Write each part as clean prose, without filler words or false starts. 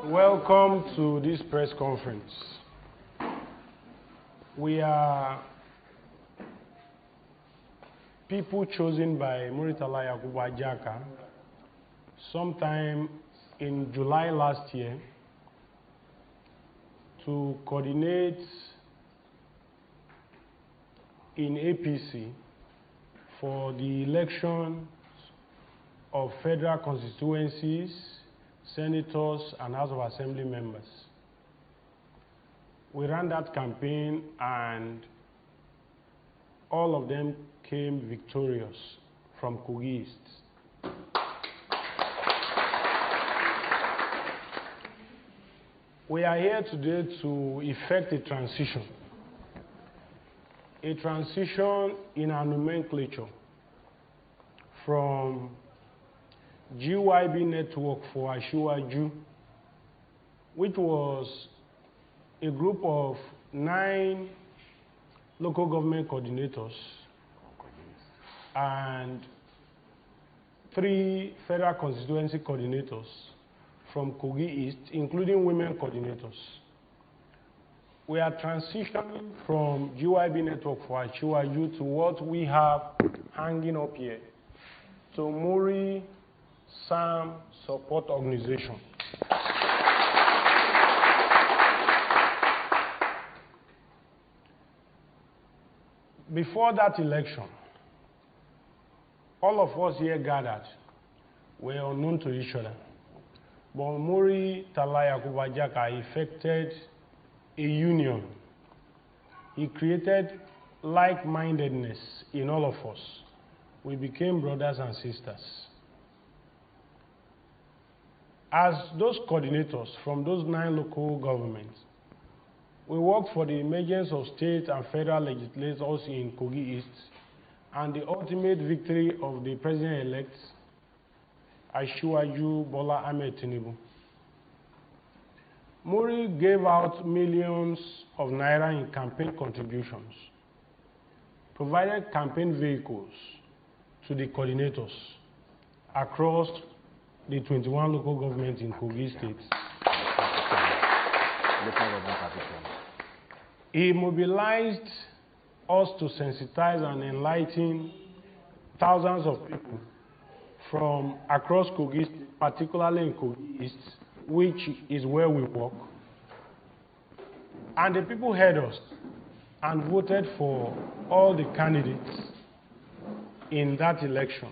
Welcome to this press conference. We are people chosen by Murtala Yakubu Ajaka sometime in July last year to coordinate in APC for the election of federal constituencies, senators, and House of Assembly members. We ran that campaign and all of them came victorious from Kogi East. We are here today to effect a transition in our nomenclature from GYB Network for Asiwaju, which was a group of 9 local government coordinators and 3 federal constituency coordinators from Kogi East, including women coordinators. We are transitioning from GYB Network for Asiwaju to what we have hanging up here, to Muri-Sam support organization. Before that election, all of us here gathered were unknown to each other. But Murtala Yakubu Ajaka effected a union. He created like-mindedness in all of us. We became brothers and sisters. As those coordinators from those 9 local governments, we worked for the emergence of state and federal legislators in Kogi East and the ultimate victory of the president-elect, Asiwaju Bola Ahmed Tinubu. Muri gave out millions of naira in campaign contributions, provided campaign vehicles to the coordinators across the 21 local governments in Kogi State. He mobilized us to sensitize and enlighten thousands of people from across Kogi State, particularly in Kogi East, which is where we work. And the people heard us and voted for all the candidates in that election.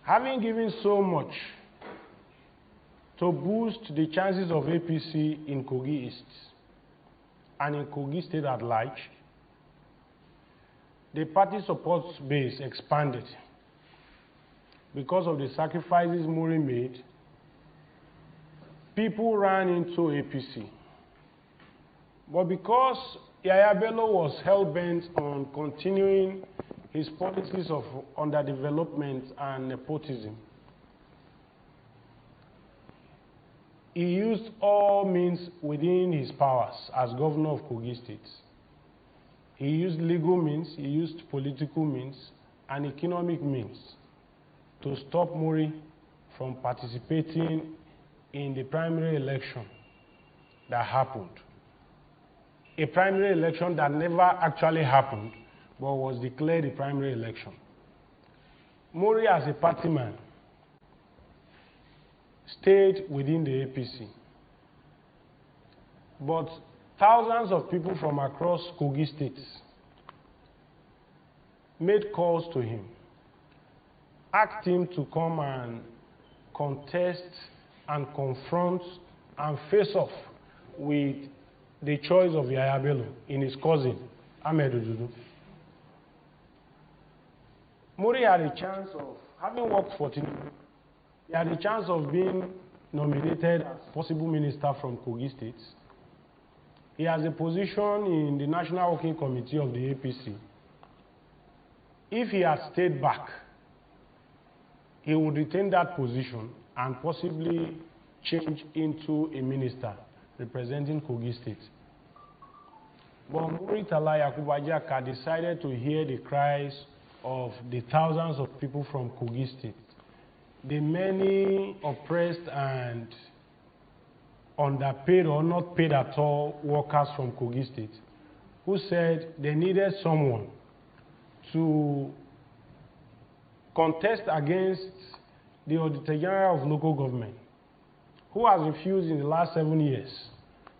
Having given so much to boost the chances of APC in Kogi East and in Kogi State at large, the party support base expanded because of the sacrifices Muri made. People ran into APC. But because Yaya Bello was hell-bent on continuing his policies of underdevelopment and nepotism, he used all means within his powers as governor of Kogi State. He used legal means, he used political means, and economic means to stop Muri from participating in the primary election that happened. A primary election that never actually happened, but was declared a primary election. Muri, as a party man, stayed within the APC. But thousands of people from across Kogi State made calls to him, asked him to come and contest and confront and face off with the choice of Yaya Bello in his cousin, Ahmed Odudu. Muri had a chance of, having worked for Tinubu, he had a chance of being nominated as possible minister from Kogi State. He has a position in the National Working Committee of the APC. If he had stayed back, he would retain that position and possibly change into a minister representing Kogi State. But Murtala Yakubu Ajaka decided to hear the cries of the thousands of people from Kogi State. the many oppressed and underpaid or not paid at all workers from Kogi State who said they needed someone to contest against the Auditor General of Local Government, who has refused in the last 7 years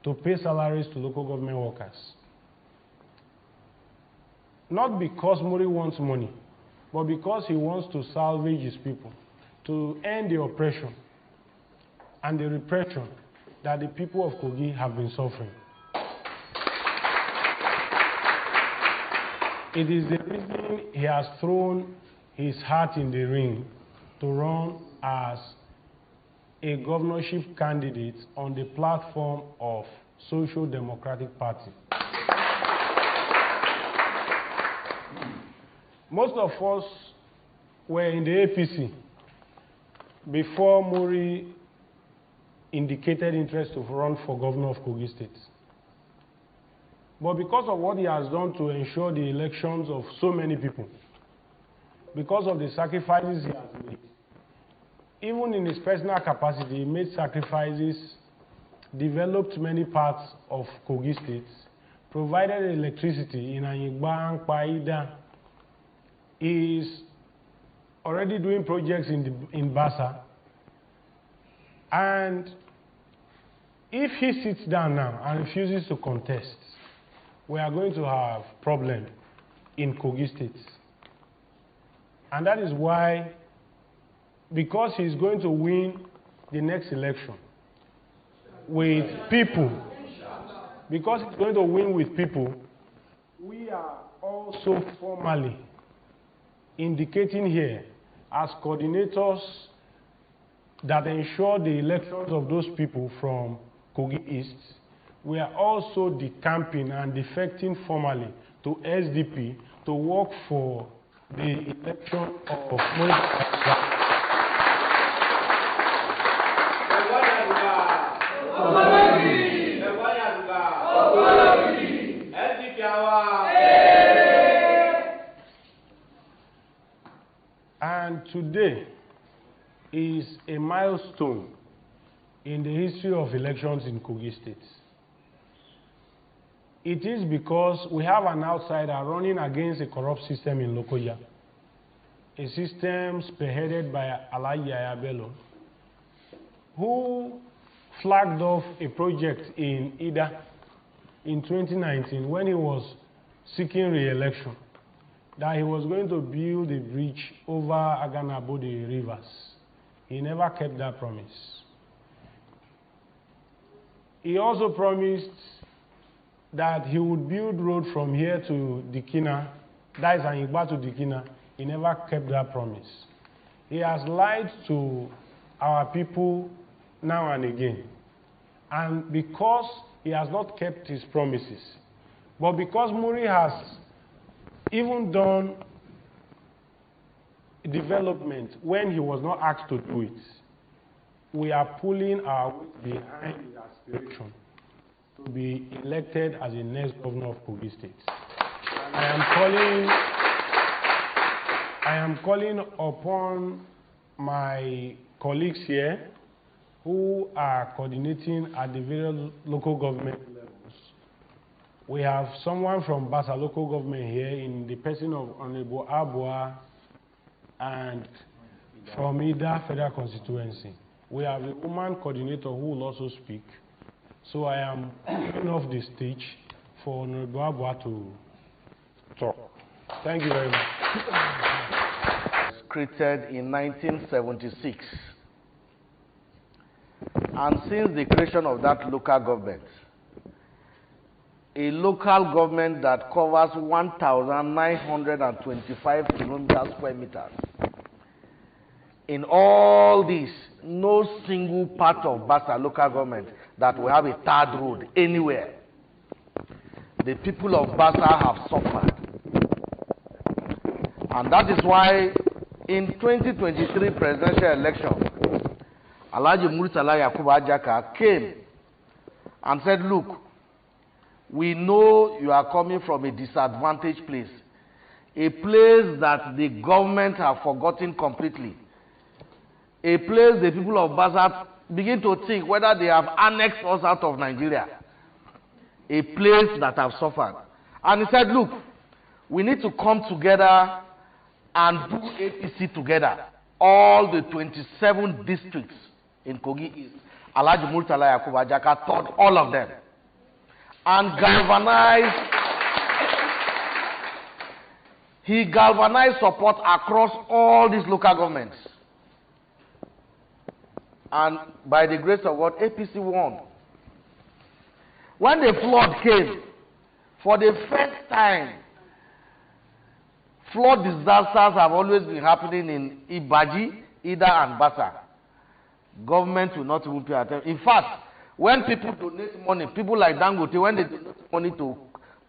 to pay salaries to local government workers. Not because Muri wants money, but because he wants to salvage his people, to end the oppression and the repression that the people of Kogi have been suffering. It is the reason he has thrown his hat in the ring to run as a governorship candidate on the platform of Social Democratic Party. Most of us were in the APC before Muri indicated interest to run for governor of Kogi State. But because of what he has done to ensure the elections of so many people, because of the sacrifices he has made, even in his personal capacity, he made sacrifices, developed many parts of Kogi State, provided electricity in Anyigba and Paida. He is already doing projects in Basa. And if he sits down now and refuses to contest, we are going to have a problem in Kogi State. And that is why, because he's going to win the next election with people, because he's going to win with people, we are also formally indicating here as coordinators that ensure the elections of those people from Kogi East. We are also decamping and defecting formally to SDP to work for the election of Muri-Sam. And today is a milestone in the history of elections in Kogi State. It is because we have an outsider running against a corrupt system in Lokoja, a system spearheaded by Alh Murtala, who flagged off a project in Ida in 2019 when he was seeking re-election, that he was going to build a bridge over Aganabode rivers. He never kept that promise. He also promised that he would build road from here to Dikina, that is Anyigba to Dikina. He never kept that promise. He has lied to our people now and again. And because he has not kept his promises, but because Muri has even done development when he was not asked to do it, we are pulling our weight behind his aspiration to be elected as the next governor of Kogi State. I am calling upon my colleagues here who are coordinating at the various local government levels. We have someone from Basa local government here in the person of Honorable Abua, and from Ida Federal Constituency. We have a woman coordinator who will also speak. So I am giving off the stage for Honorable Abua to talk. Thank you very much. Created in 1976. And since the creation of that local government, a local government that covers 1,925 square meters. In all this, no single part of Basa local government that will have a third road anywhere. The people of Basa have suffered. And that is why in 2023 presidential election, Alh Murtala Yakubu Ajaka came and said, look, we know you are coming from a disadvantaged place, a place that the government have forgotten completely. a place the people of Basa begin to think whether they have annexed us out of Nigeria. A place that have suffered. And he said, look, we need to come together and do APC together. All the 27 districts in Kogi East. Alh Murtala Yakubu Ajaka taught all of them. And he galvanized support across all these local governments. And by the grace of God, APC won. When the flood came, for the first time, flood disasters have always been happening in Ibaji, Ida, and Basa. Government will not even pay attention. In fact, when people donate money, people like Dangote, when they donate money to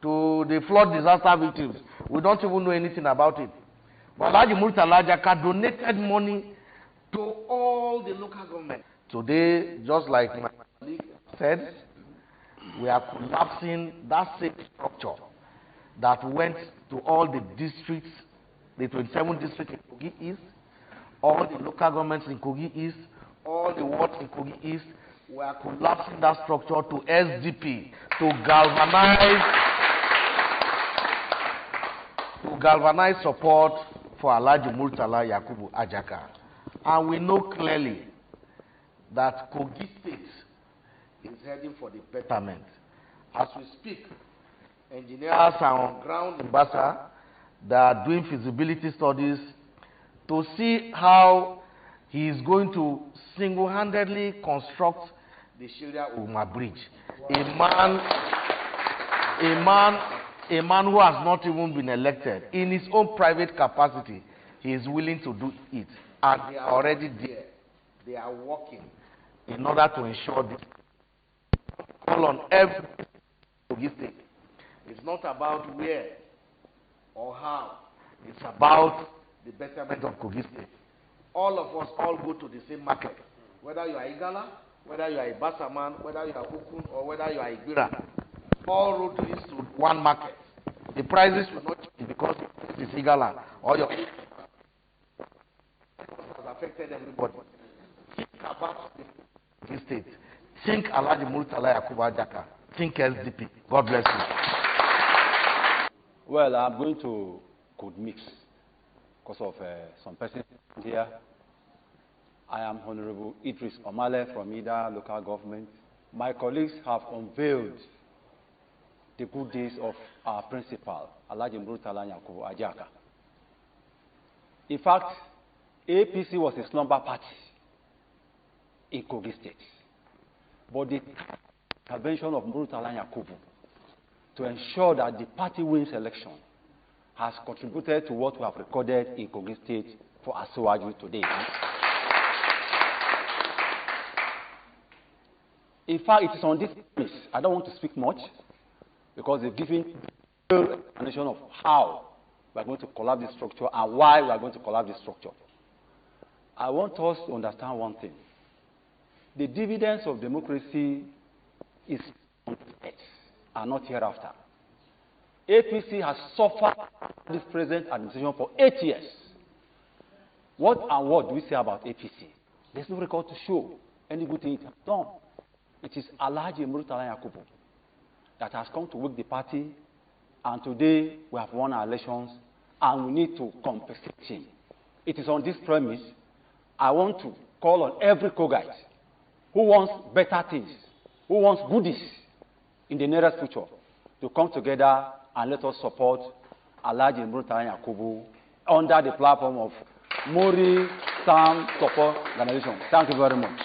the flood disaster victims, we don't even know anything about it. But Alh Murtala Yakubu donated money to all the local governments. Today, just like my colleague said, we are collapsing that same structure that went to all the districts, the 27 districts in Kogi East, all the local governments in Kogi East, all the wards in Kogi East. We are collapsing that structure to SDP to galvanize support for Alh Murtala Yakubu Ajaka. And we know clearly that Kogi State is heading for the betterment. As we speak, engineers are on ground in Basa. They are doing feasibility studies to see how he is going to single-handedly construct the Sharia Umar Bridge. Wow. A man who has not even been elected. In his own private capacity, he is willing to do it. And they are already there. They are working in order to ensure this. Call on every state. It's not about where or how. It's about the betterment of Kogi State. All of us all go to the same market. Whether you are Igala, whether you are a Basaman, whether you are Ukun, or whether you are Ibira. All road leads to one market. The prices will not change because it is Igala or your has affected everybody. Think about the state. Think Alh Murtala Yakubu Ajaka. Think SDP. God bless you. Well, I'm going to code mix because of some persons here. I am Honorable Idris Omale from Ida local government. My colleagues have unveiled the good days of our principal, Alh Murtala Yakubu Ajaka. In fact, APC was a slumber party in Kogi State. But the intervention of Murtala Yakubu to ensure that the party wins election has contributed to what we have recorded in Kogi State for Asiwaju today. In fact, it is on this basis. I don't want to speak much because they've given an explanation of how we are going to collapse this structure and why we are going to collapse this structure. I want us to understand one thing. The dividends of democracy is on earth and not hereafter. APC has suffered this present administration for 8 years. What do we say about APC? There's no record to show any good thing it has done. It is Alh Murtala Yakubu that has come to wake the party, and today we have won our elections and we need to compensate him. It is on this premise I want to call on every Kogite who wants better things, who wants goodies in the nearest future, to come together and let us support Alh Murtala Yakubu under the platform of Muri-Sam support organization. Thank you very much.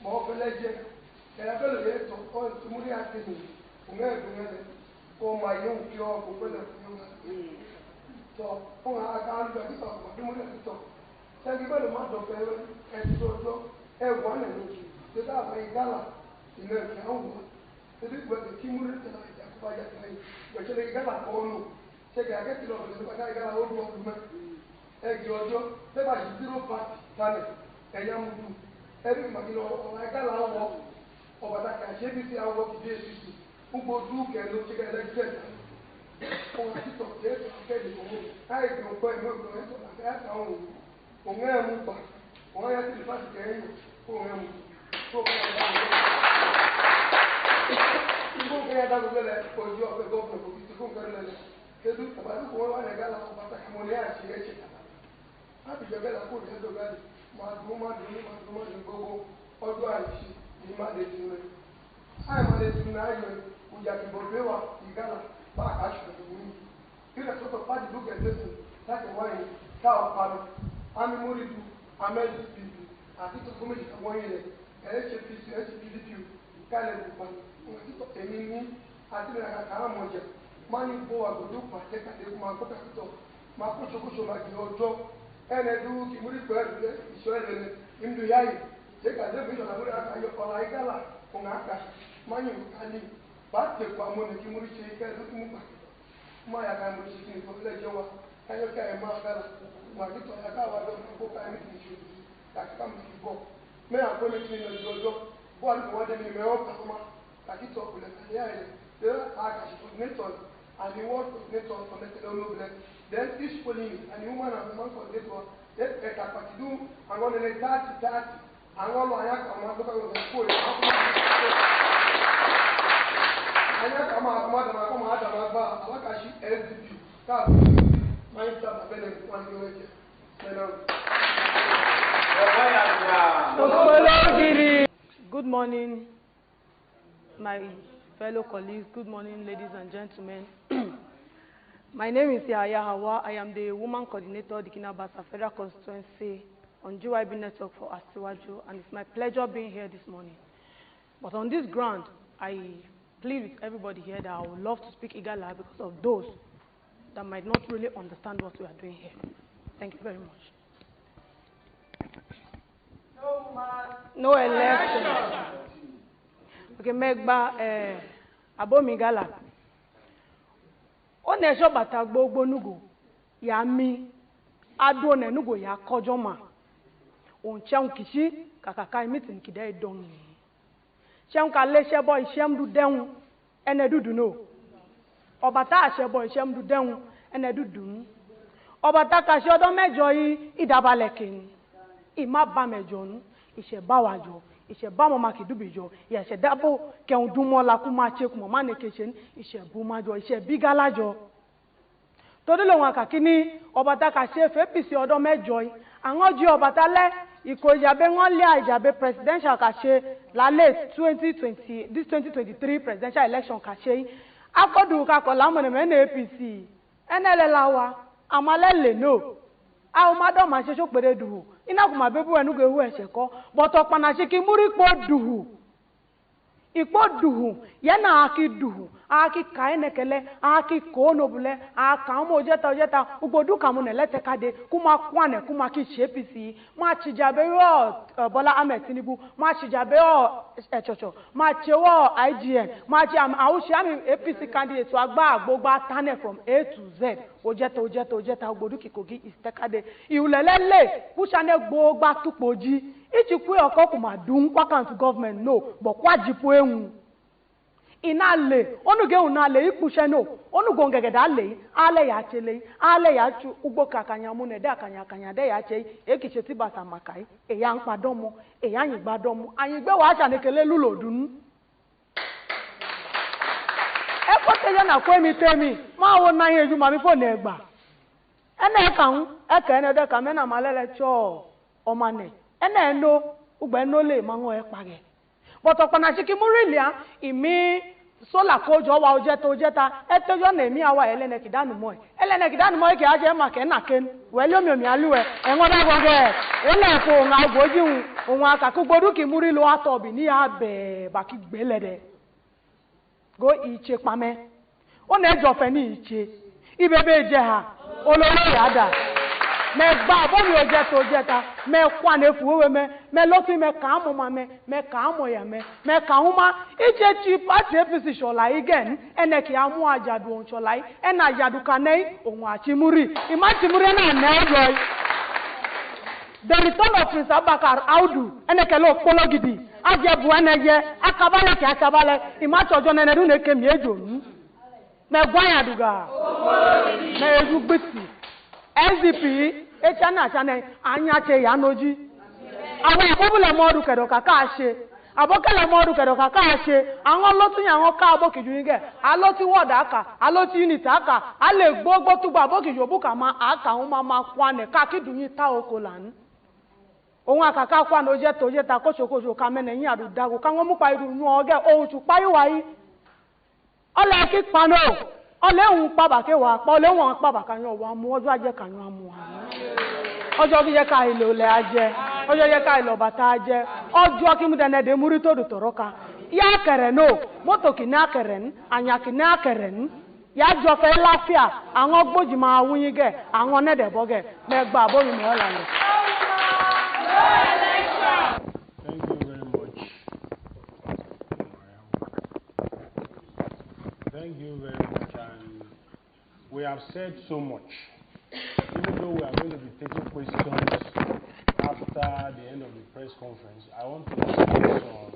mo beleje era bello che to muri atini un'è come io che ho con quello to una accanto di to ma muri to sai che bello ma do per è tutto è buono se da vai gala in che ha un se di quello che muri te la ja ko ja tai perché le gala con se che anche lo che fa gala o do e jojo se ba ji zero part tane e ya mu every magino o gala o ọbàtà kà ṣe bí ti àwọn ti dé èsì gbogbo dúkẹ́ ló ṣe kẹ́lẹ́ jẹ́ ohun àtìtọ̀ jẹ́ ìkéde òun káyọ̀dé ògbọ́ ìwé ìgbọ̀n ẹ̀sọ̀ àti àtàwọn òun ẹ̀mú gbà òun yẹ kí ìfásitì kẹ́yìn òun ẹ̀mú tó kẹ́yìn dáhùn ìgbó kẹ́yìn dáhùn lẹ́lẹ̀ ojú ọ̀fẹ́ gọ́ọ̀fù òbí ti fún kẹ́rẹ́ lẹ́lẹ̀ kéde tàbí kò wọ́n wà ní gàlá ọbàtà kàmọ́ ní àṣẹ ẹ̀ṣẹ̀ kàtà láti jẹ́ bẹ́ẹ̀ lákòó ìṣẹ́jọ́ gáàdì máa dùn gbogbo ọdún àìṣe ni ma de tun ai ma de tun ai ku ja ki bobewa igala ba ka shi da ni kira so to padi duke tesu ta ke wani ta o pa ami muri du amel bibi ati to kuma ji ka wani ne HPDP kale ku pa ti to emi ni ati na ka mo je mani bo wa godu pa te ka de kuma ko ka to ma ko so ma ji ojo ene du ki muri pe iso ele imdu yayi se ka de biso na muri aka yo ola igala ko ngaka manyu kali ba te kwa mo ne ki muri che ka du mu ba ma ya ka muri chi ni ko le jowa ka yo ka e ma gala ma ki to ya ka wa do ko ka ni chi ka ka mi ki bo me a ko ni chi no jojo bo ni ko de ni me o ka ma ka ki to ko le ka ya ile de a ka shi coordinator and the word coordinator connected all over then each polling and human and human coordinator e ka pa ti du and one le 30 àwọn ọmọ àyà kan máa dọ́kọ̀ yóò kó ìwé àyà kan máa kọ́ máa dàmà kọ́ máa dàmà gbà alákàṣí SDP káàkiri máa ń sábà bẹ́ẹ̀ ní wọn ní oúnjẹ mẹ́nà. Good morning, my fellow colleagues. Good morning, ladies and gentlemen. My name is Yahya Hawa. I am the woman coordinator, the Kinabasa Federal Constituency on GYB Network for Asiwaju, and it's my pleasure being here this morning. But on this ground, I plead with everybody here that I would love to speak Igala because of those that might not really understand what we are doing here. Thank you very much. No election. Okay, Megba Abomi Igala. O ne so bata gbogbo nugo ya mi ado ne nugo ya kojoma. On chang kishi kakaka meeting kidai dongi chang ka le shebo ishem du den ene dudu no obata shebo ishem du den ene dudu obata ka se odo mejo yi idabalekin ima ba mejo nu ise ba wajo ise ba mo makidubijo ye se dabo ke undun mo la ku ma che ku mo ma ne kechen ise bu majo ise bigalajo todo lo won akakini obata ka se fe pisi odo mejo yi àwọn ji obata le Ikojabe won le Ijabe presidential ka se la late 2020 this 2023 presidential election ka se akodu ka ko la mo ne me APC enele lawa amalele no a o mado ma se so pere duhu ina ku ma bebu enu go ehu ese ko but opana se ki muri po duhu ipo duhu yana aki duhu aki kaenekele aki konobule aka mo jeta ugbodu kamu ne letekade kuma kwane kuma ki APC ma chijabe yo Bola Ahmed Tinubu ma chijabe yo echocho ma chewo IGN ma chi am awushi am APC candidate agba agbogba tane from A to Z ojeta ugbodu ki Kogi East tekade iulelele pushane gbogba tupoji ichi kwe okokuma dun kwa count government no but kwa jipo enwu inale onuge unale ipushe no onugo ngegeda ale ya chele ale ya chu ugbo kakanya mu ne de akanya de ya che ekiche ti basa makai eya npadomo eya yin gbadomo ayin gbe wa acha nekele lulodun ekote ya na kwemi temi ma wo na yin eju ma mi phone egba ene kan ene de ka me na malele cho o mane ene no ugbe no le ma won e pare but opana chiki murilia imi sola kojo wa ojeta etojo na emi awa elene kidanu moy ke aje ma ke na ken wele omi aluwe enwoda goge ele ko nga goji ohun aka ku gbodu ki muri lo atobi ni abe ba ki gbelede go iche pame o na ejofe ni iche ibebe je ha ololo yada me gba bo mi ojeta me kwa na efu we me loti me ka mo ma me ka mo ya me ka huma iche chi party APC shola igen ene ki amu ajadu on shola ena ajadu kanai ohun achimuri imachimuri na na the return of Prince Abakar Audu ene ke lo pologidi ajebu eneje akabale imachojo na nedu ne kemi ejo me gwan aduga me ejugbiti SDP echana anya che ya noji awon ibobule modu kedo kaka se abokele modu kedo kaka se awon lotu yan won ka abokiju nge aloti word aka aloti unit aka ale gbogbo tugba abokiju buka ma aka won ma kwane ka kidun yin ta okolan ohun akaka kwa no je to je ta kosokoso ka mene yin adu dago ka won mu pa iru nu oge ohun tu payo wa yi ole ki pano ole hun pa ba ke wa pa ole won pa ba kan yo wa mu ojo aje kan yo amu ojo ki je ka ilo le aje ojo je ka ilo bata aje ojo ki mu dene de muri to do toroka ya kere no moto ki na kere anya ki na kere ya jo fe lafia awon gboji ma wuyin ge awon ne de boge me gba bo mi ola le. Thank you very much, and we have said so much. Even though we are going to be taking questions after the end of the press conference, I want to make some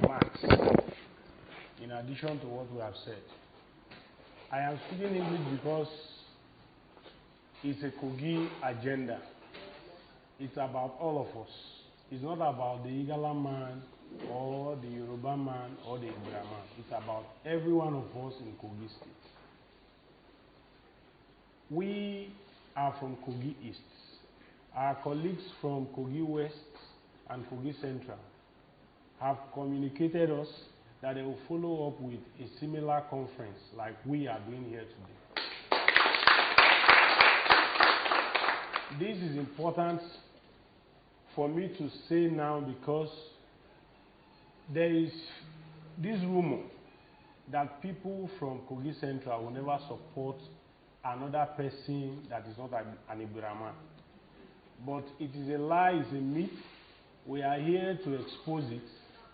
remarks in addition to what we have said. I am speaking English because it's a Kogi agenda. It's about all of us. It's not about the Igala man or the Yoruba man or the Ibra man. It's about every one of us in Kogi State. We are from Kogi East. Our colleagues from Kogi West and Kogi Central have communicated us that they will follow up with a similar conference like we are doing here today. This is important for me to say now because there is this rumor that people from Kogi Central will never support another person that is not an Ibirama. But it is a lie, it's a myth. We are here to expose it,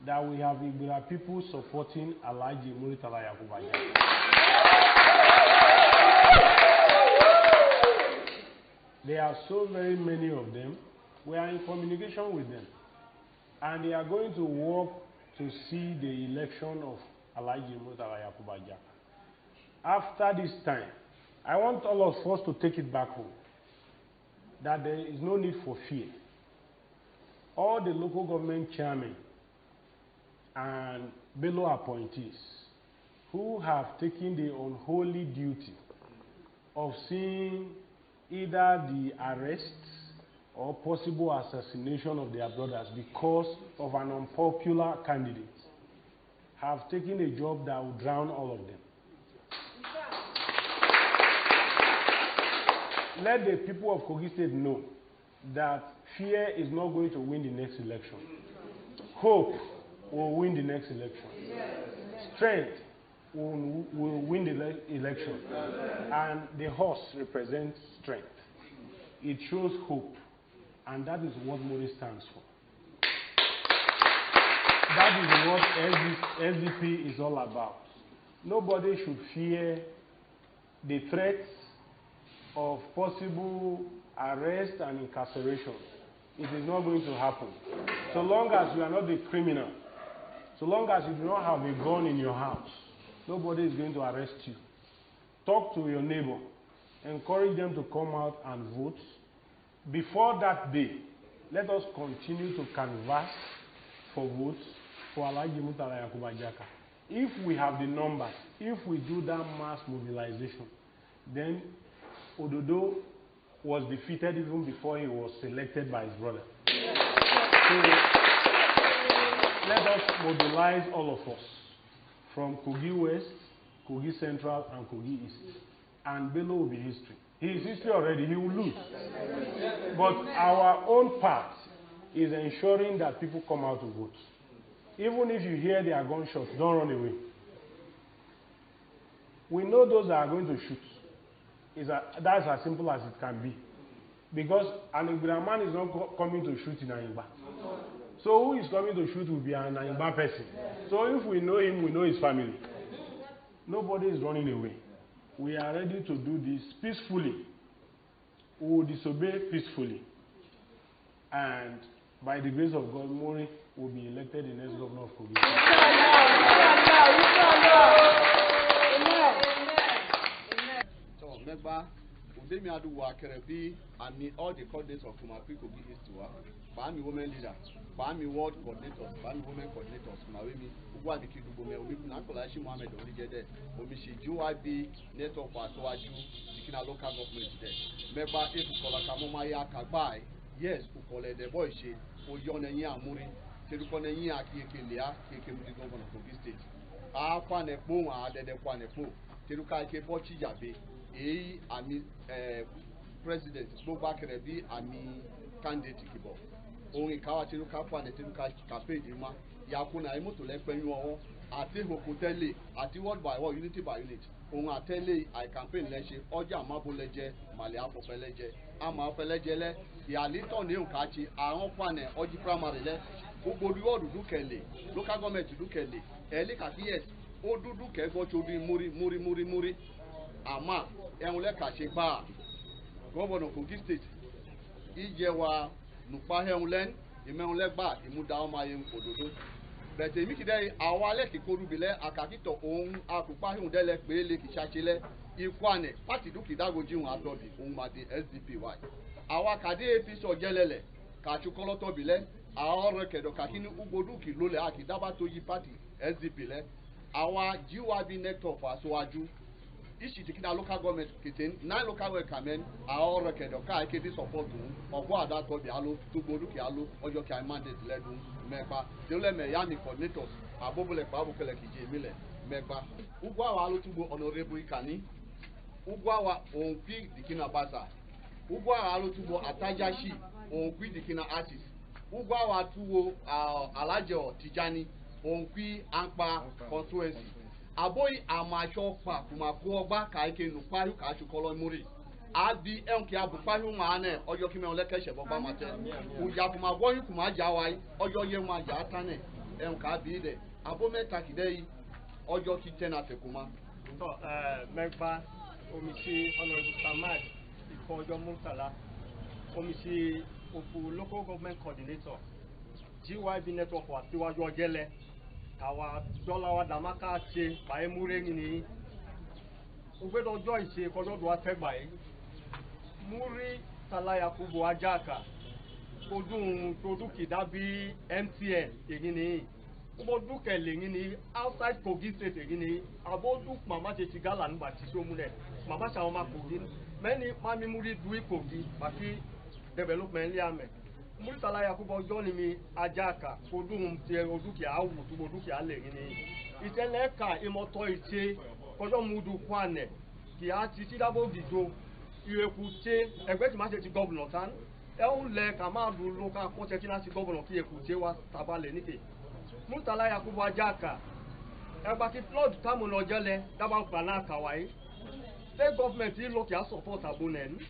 that we have Ibira people supporting Alh Murtala Yakubu Ajaka. There are so very many of them. We are in communication with them. And they are going to work to see the election of Alh Murtala Yakubu Ajaka. After this time, I want all of us to take it back home, that there is no need for fear. All the local government chairmen and below appointees who have taken the unholy duty of seeing either the arrest or possible assassination of their brothers because of an unpopular candidate have taken a job that will drown all of them. Let the people of Kogi State know that fear is not going to win the next election. Hope will win the next election. Strength will win the election. And the horse represents strength. It shows hope. And that is what Muri stands for. That is what SDP is all about. Nobody should fear the threats of possible arrest and incarceration. It is not going to happen. So long as you are not a criminal, so long as you do not have a gun in your house, nobody is going to arrest you. Talk to your neighbor. Encourage them to come out and vote. Before that day, let us continue to canvass for votes for Alh Murtala Yakubu Ajaka. If we have the numbers, if we do that mass mobilization, then Ododo was defeated even before he was selected by his brother. So let us mobilize all of us from Kogi West, Kogi Central, and Kogi East. And Bello will be history. He is history already, he will lose. But our own part is ensuring that people come out to vote. Even if you hear their gunshots, don't run away. We know those that are going to shoot. That's as simple as it can be. Because an Igba man is not coming to shoot in Ayimba. So who is coming to shoot will be an Ayimba person. So if we know him, we know his family. Nobody is running away. We are ready to do this peacefully. We will disobey peacefully. And by the grace of God, Muri will be elected the next governor of Kogi. So, Megba, Udemi Adu Wakerebi, and all the coordinates of Kumapi Kogi East to work. Bami women leader, Bami ward coordinators, Bami women coordinators, Mawemi, Uwa the Kidubome, Nakolashi Mohammed Olijede, Omishi GYB Network for Asiwaju, Dikina local government there. Megba, if Ukolakamomaya Kabai, yes, Ukole the boy she, Oyonenya Muri, Telukonenya Kiekelea, Kiekemuti governor of Kogi State. Akwane Puma, Adede Kwanepo, Teluka Kepochi Yabe, Ami president, Bobakerebi, Ami candidate Kibo. Only Kawa Teluka Kwane Teluka campaign, Yakuna Emoto Lepenyo, Ati Hokutele, Ati word by word, unity by unit. On Atele, I campaign leche, Oja Mabuleje, Malia Popeleje, Ama Pelejele, Yalito Neukachi, Aron Kwane, Oji Primary, Ubodu Dukele, local government Dukele, Elika yes, Odu Duke, to be Muri, Ama, Enuleka Sheba, Governor of Kogi State, Ijewa, Nupa Heulen, Imeuleba, Imudaoma Ododo. But the Mikide, our leki Korubile, Akakito own, Akupahu Dele, Bele, Kishachile, Ikwane, Party Duki Dagoji, Adobe, Umadi, SDP. Our Kade Piso Gelele, Kachukoloto Bile, our Rekedo Kakini Uboduki, Lule Aki, Dabatoyi Party, SDP. Our GYB Network for Asiwaju. Ishi Tikina local government kitten, 9 local government come our record of KD support of what that will be allo, to Boduki allo, or your can mandate ledum, Megba, Dele Miami coordinators, Abobule Babukeleki Mille, Megba, Ugwa allo to go honorable Ikani, Ugwa on Pi Dikina Baza, Ugwa allo to go Atajashi, on Pi Dikina artist, Ugwa to Alajo Tijani, on Pi Ampa constituency. Aboy amacho pa kumako ba kaike no paru ka chukolo muri abi enke abu paru ma na ojo kime on leke se boba mate uja kuma goyin kuma jawai ojo ye ma ja tane enka bi de abo meta kidei ojo kitena te kuma so Megba omisi honorable Samad Alh Murtala omisi ofu local government coordinator GYB Network for Asiwaju Ogele our dollar damaka che by Muri Ubedo joy se kodo do ategba Muri-Sam Yakubu Ajaka odun produki dabi MTN egini ubodu kele ngini outside Kogi State egini abodu mama che tigala nba ti so mune mama cha ma Kogi many mami Muri du Kogi baki development liame Muri-Sam Yakubu Ajaka Ajaka odun ti oduki awu tu oduki ale ngini iteleka imoto ite kodo mudu kwane ki a ti sidabo gido irekute egbe ti ma se ti governor tan le kamadu local constituency governor ki ekute wa tabale nike Alh Yakubu Ajaka egba ti flood tamu no jele daba plana kawai state government lo ki a support abonen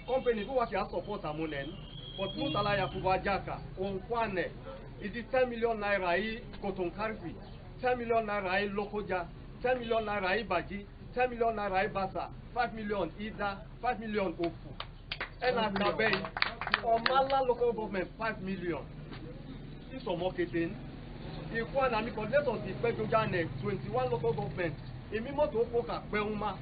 company do wa ki a support amonen but Alh Yakubu Ajaka on kwane is 10 million naira yi cotton carry 10 million naira yi lokoja 10 million naira yi baji 10 million naira yi basa 5 million ida 5 million ofu ena kabei Omala local government 5 million. This is marketing. If one ami coordinators the Pejojane 21 local government. Emi moto poka peuma.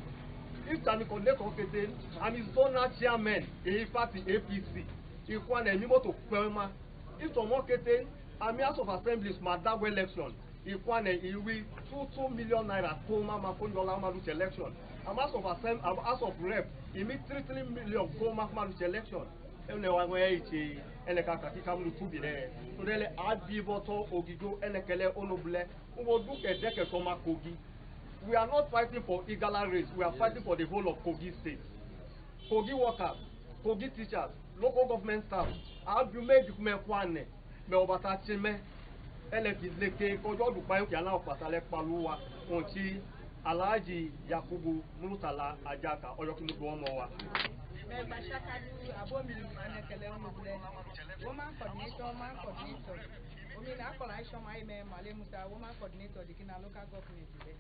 If tami coordinator marketing, ami zonal chairman a party APC. If one emi moto peuma. If to marketing, ami House of Assemblies madago election. If one iwi 2 million naira poma makondola malu election. House of Assembly, House of Rep, emi 3 million poma malu election. ene wa ngwe ichi ene ka ka kika mu tubi le to le abi boto ogigo ene kele onobule wo du ke de ke so ma Kogi. We are not fighting for Igala race, we are fighting for the whole of Kogi State. Kogi workers, Kogi teachers, local government staff, you made me one, me obata chime, eleki kojo dupa yoki ala opatale paluwa, onchi Alh Yakubu Murtala Ajaka, oyoki mudu omowa. Woman coordinator, women coalition, Male Musa, woman coordinator, the Kina local government today.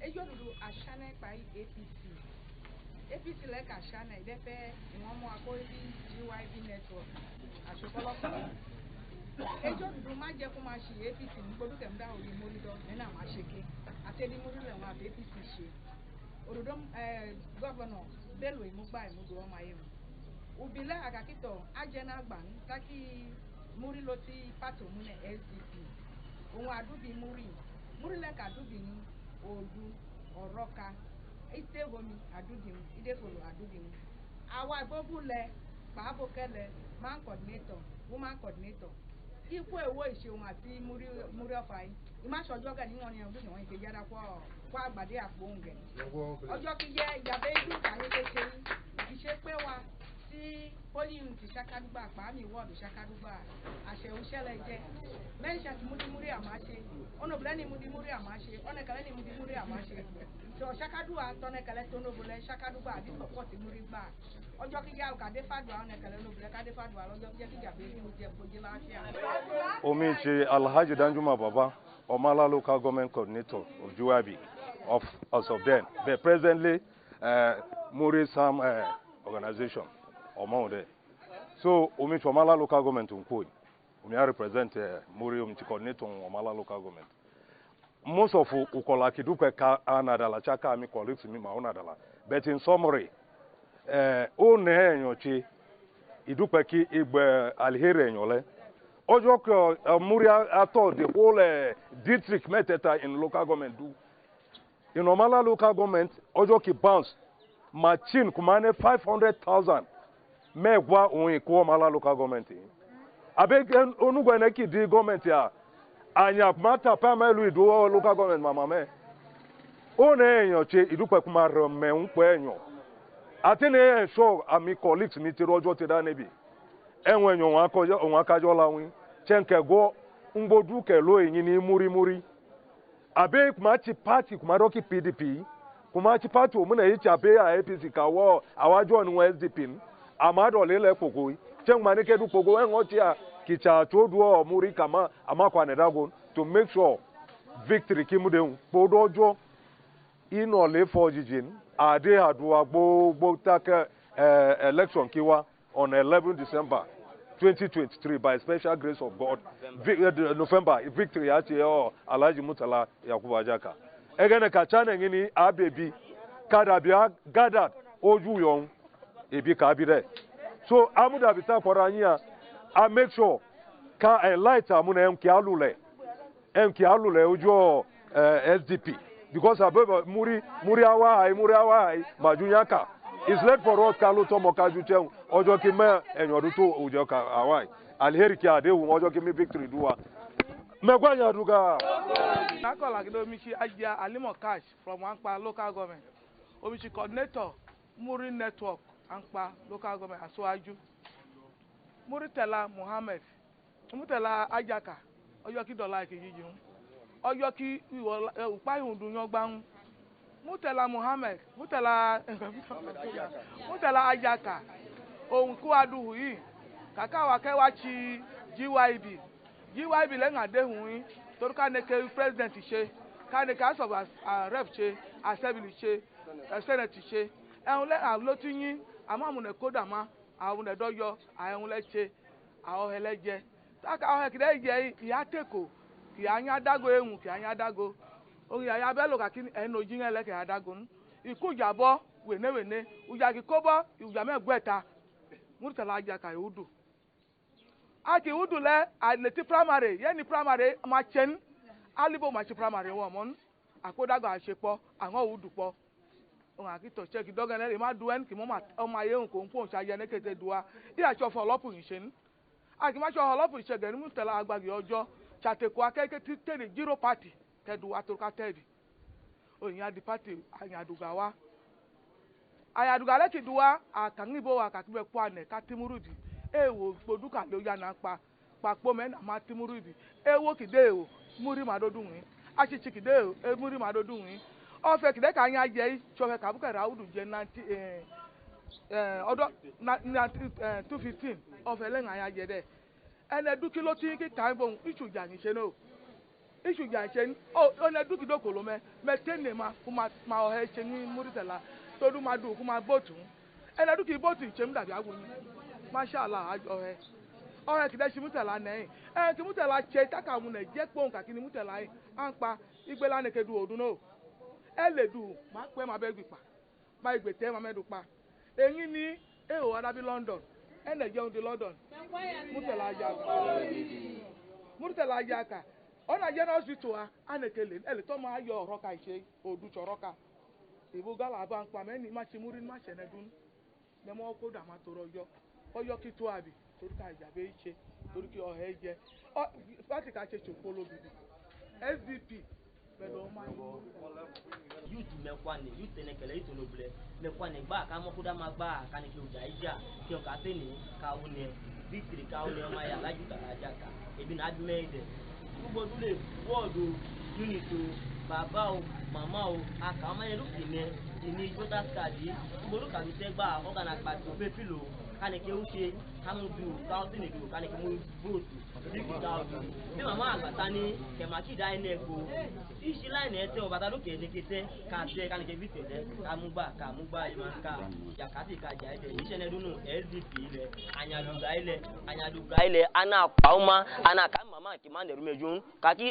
Ejodudu Ashana by APC. APC like Ashana, they pay one more according GYB network. I should follow. Ejodudu Majakumashi APC, Mudu them down with Murido, and I'm a shake. I tell you, Murido and what APC shake. Urudom Governor Bello Mubai Mudu on my Ubila Akakito, Ajana Ban, Taki Muriloti Pato Mune SDP. Uadubi Muri like Adubi. Odu Oroka ite homi adudim ide folo adudim awa bobule babokele man coordinator woman coordinator iku ewo iseun ati muri ofai ima sojo ga ni won ni odun won ke jara kwa agbade apo nge ojo ki je yabe idu ka ni ke ise pe wa ti polling ti Sakadugba pa mi ward Sakadugba ase usele je mention ti muri amase ono blani muri amase ono kale ni muri amase so Sakadugba to ne kale to no bole Sakadugba di support muri gba ojo ki ja ka de fadua ono kale no bole ka de fadua lojo je ki jabe ni je foje lafia Omichi Alhaji Danjuma Baba Omala local government coordinator of GYB of them but presently Muri-Sam organization Omaude. So, Umi Omala local government unkoi. Umi represent Muri coordinator Omala local government. Most of ukola kidupe ka anadala chaka ami colleagues mi ma onadala. But in summary, one enyochi idupe ki igbe alhere enyole. Ojo ko Muri ato the whole district meteta in local government do. In Omala local government, ojo ki bounce machine kumane 500,000. Megwa onwe ko Omala local government abeg onugwa na ki di government ya anya mata pa melu ido local government mama me one enyo che idupe kuma reme npo enyo atene ensure ami colleagues mi ti rojo ti da nebi enwe enyo won akajo lawin chenke go ngbodu ke lo yin ni muri abeg kuma chi party kuma roki PDP kuma chi party o mu na yi cha be APC ka wo awajo ni SDP Amado lele pogo chengmani kedu pogo engotia kicha choduo Muri kama amakwa nedago to make sure victory kimude podojo ino le forjijin ade adua gbo take election kiwa on 11 December 2023 by special grace of God November victory ati Alh Murtala Yakubu Ajaka egene ka chane ngini abebi kadabia gathered oju yon ebi ka bi there so amuda bita for anya I make sure ka light amuna emki alule ojo SDP because abeba muri awa majunyaka is late for us kalu to mokaju chen ojo ki me enyodu to ojo ka awai alheri ki ade wu ojo ki me victory duwa megwanya duga nakola kido michi ajia alimo cash from Ankpa local government omichi coordinator Muri network Ankpa local government Asiwaju Murtala Muhammad Murtala Ajaka oyoki dola kejiji oyoki upayun dunyo gban Murtala Muhammad Murtala Ajaka ohun ku aduhu yi kaka wa kewa chi GYB le ngadehun yi toruka neke president se ka neke house of rep se assembly se senate se ehun le alotinyin amamune kodama awun edoyo ahun le se aho eleje taka aho kide je ya teko ki anya dago ehun ki anya dago oyin aya belo ka kini enoji ele ke adagun iku jabo wene uja ki kobo uja megweta Murtala Ajaka yudu aki udu le aleti primary yeni primary ma chen alibo ma chi primary wo mon akodago asepo awon udu po on a kito check dogan e ma do en ki mo ma o ma ye nko npo sha ye ne kete duwa ira cho for lopu nshin a ki ma cho lopu nshe gan Murtala agbagi ojo chate ko akeke ti tere zero party ke duwa to ka tedi o yin di party anya dugawa aya dugale ki duwa akangibo wa ka kibe kwa ne ka timurudi e wo gboduka lo ya na pa papo me na ma timurudi e wo kide o muri madodunwi achichi kide o e muri madodunwi o fe kide ka anya je cho fe ka buka raudu je 215 o fe le anya je de ene du kilo tin ki kan bon ichu janyi se no ichu janyi se o ene du kido kolo me tene ma kuma ma o he se ni Murtala todu ma du kuma botu ene du ki botu che mda bi agunyi mashallah o he kide si Murtala nei ki Murtala che taka mu ne je pon ka kini Murtala yi anpa igbela ne ke du odun no ele du ma pe ma be gbipa ma igbete ma medu pa eyin ni e o ada bi London ene je on di London Murtala Yakubu ona je na hospital a anekele ele to ma yo roka ise odu choroka ibu gala ba npa me ni ma se muri ma se ne dun me mo ko da ma toro yo oyo ki to abi tori ka ijabe ise tori ki o he je o party ka se chopolo bibi SDP pẹ̀lú ọmọ youth mekwane youth enekele youth noble mekwane gba ka mo kuda ma gba ka ni ki uja ija ki o ka teni ka une victory ka une ọmọ ya Alh Murtala Yakubu ebi na adme ide gbogbo dule word unit o bàbá o mama o aka ọmọ yẹn lókè ní voters card yìí gbogbo ló kàbí tẹgbà ọgá na pàtó pépìlò kánìkì ó ṣe kámúdù káwọsìn ìdìbò kánìkì mú vóòtù bíkì káwọsìn bí màmá àgbàtà ní kẹmàkìdá ẹni ẹgbò iṣẹ láìní ẹtẹ ọbàtà lókè ní kété káàtẹ kánìkì bí tẹlẹ kàmúgbà ìmọ̀ǹkà yàkàtì kájà ẹtẹ iṣẹ nẹdúnú SDP ilẹ anyaduga ilẹ ana pàwọmà ana kà màmá kìmá nẹrùmẹjún kàkí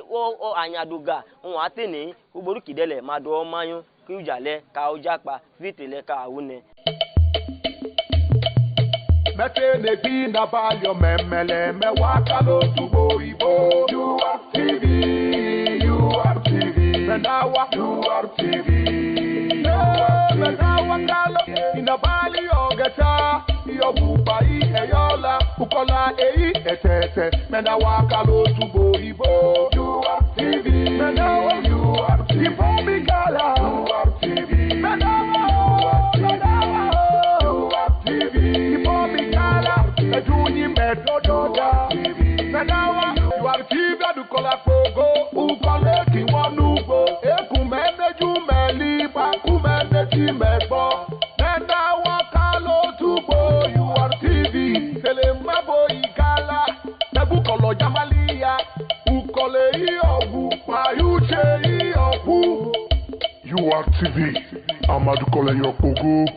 ó anyaduga ń wà tẹ̀lé gbogbo kìdẹ́lẹ̀ máa dọ́ ọ́ máyún kí ó jalè ka ó jápa fìtìlẹ̀ ka àwùnẹ̀. Mete nebi na balio memele mewaka lo tubo ibo. URTV, URTV. Menawa URTV. Menawa kalo ina bali ogeta. Iyo buba I eyola ukola eyi etete. Menawa kalo tubo ibo. URTV. Menawa URTV. Ibo bigala URTV. Menawa URTV. Ibo bigala ejuni medododa. Menawa URTV adukola pogo. Ukole ki wanugo. Ekumene jumeli bakumene timebo. Menawa kalo tubo URTV. Telemabo igala. Nebukolo jamalia. Ukole iogu. Mayuche iogu. URTV Amadukola Yakubu